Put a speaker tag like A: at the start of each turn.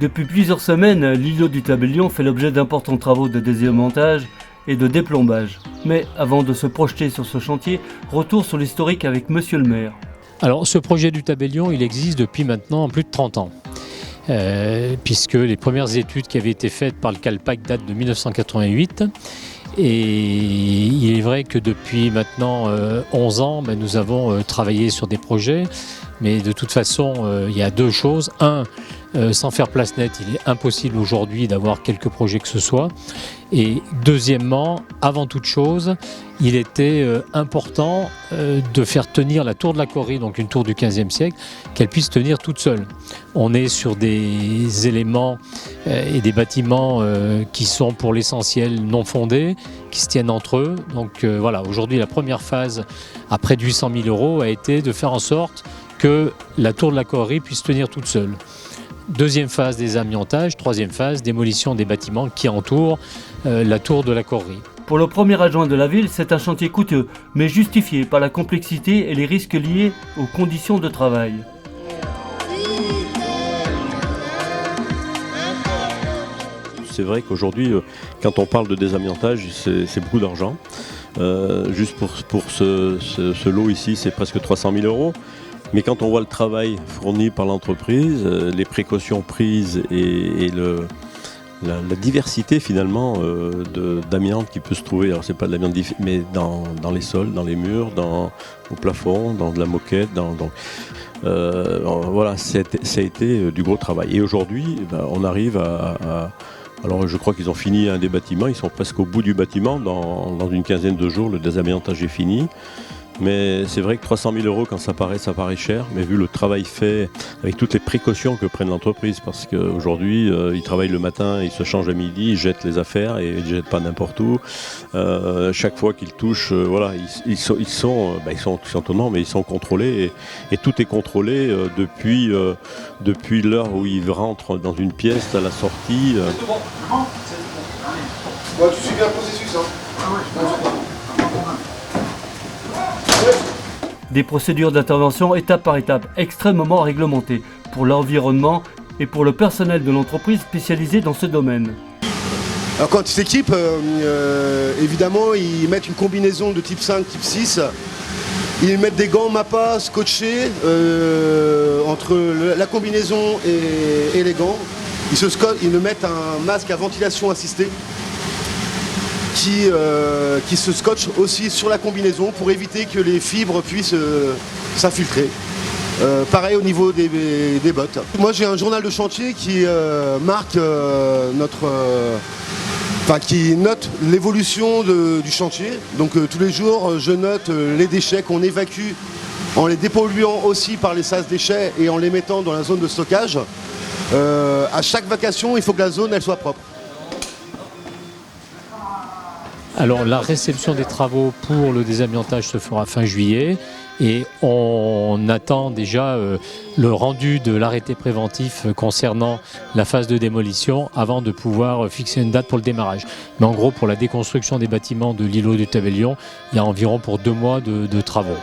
A: Depuis plusieurs semaines, l'îlot du Tabellion fait l'objet d'importants travaux de désamiantage et de déplombage. Mais avant de se projeter sur ce chantier, retour sur l'historique avec Monsieur le maire.
B: Alors ce projet du Tabellion, il existe depuis maintenant plus de 30 ans. Puisque les premières études qui avaient été faites par le CALPAC datent de 1988. Et il est vrai que depuis maintenant 11 ans, nous avons travaillé sur des projets. Mais de toute façon, il y a deux choses. Un, sans faire place nette, il est impossible aujourd'hui d'avoir quelque projet que ce soit. Et deuxièmement, avant toute chose, il était important de faire tenir la tour de la Corrie, donc une tour du XVe siècle, qu'elle puisse tenir toute seule. On est sur des éléments et des bâtiments qui sont pour l'essentiel non fondés, qui se tiennent entre eux. Donc voilà, aujourd'hui la première phase, à près de 800 000 €, a été de faire en sorte que la tour de la Corrie puisse tenir toute seule. Deuxième phase, désamiantage. Troisième phase, démolition des bâtiments qui entourent la tour de la Corrie.
A: Pour le premier adjoint de la ville, c'est un chantier coûteux, mais justifié par la complexité et les risques liés aux conditions de travail.
C: C'est vrai qu'aujourd'hui, quand on parle de désamiantage, c'est beaucoup d'argent. Juste pour ce lot ici, c'est presque 300 000 €. Mais quand on voit le travail fourni par l'entreprise, les précautions prises et la diversité finalement d'amiante qui peut se trouver, alors c'est pas de l'amiante mais dans les sols, dans les murs, au plafond, dans de la moquette, voilà, ça a été du gros travail. Et aujourd'hui, on arrive alors je crois qu'ils ont fini un des bâtiments, ils sont presque au bout du bâtiment, dans une quinzaine de jours, le désamiantage est fini. Mais c'est vrai que 300 000 € quand ça paraît cher, mais vu le travail fait avec toutes les précautions que prennent l'entreprise, parce qu'aujourd'hui ils travaillent le matin, ils se changent à midi, ils jettent les affaires et ils ne jettent pas n'importe où. Chaque fois qu'ils touchent, voilà, ils sont aux normes, mais ils sont contrôlés et tout est contrôlé depuis l'heure où ils rentrent dans une pièce à la sortie.
D: C'est bon. Tu suis bien le processus, hein.
A: Des procédures d'intervention étape par étape, extrêmement réglementées pour l'environnement et pour le personnel de l'entreprise spécialisé dans ce domaine.
D: Alors quand ils s'équipent, évidemment, ils mettent une combinaison de type 5, type 6. Ils mettent des gants MAPA scotchés entre la combinaison et les gants. Ils mettent un masque à ventilation assistée qui se scotche aussi sur la combinaison pour éviter que les fibres puissent s'infiltrer. Pareil au niveau des bottes. Moi j'ai un journal de chantier qui marque qui note l'évolution du chantier. Donc tous les jours je note les déchets qu'on évacue en les dépolluant aussi par les sas déchets et en les mettant dans la zone de stockage. À chaque vacation il faut que la zone elle soit propre.
B: Alors la réception des travaux pour le désamiantage se fera fin juillet et on attend déjà le rendu de l'arrêté préventif concernant la phase de démolition avant de pouvoir fixer une date pour le démarrage. Mais en gros pour la déconstruction des bâtiments de l'îlot du Tabellion, il y a environ pour 2 mois de travaux.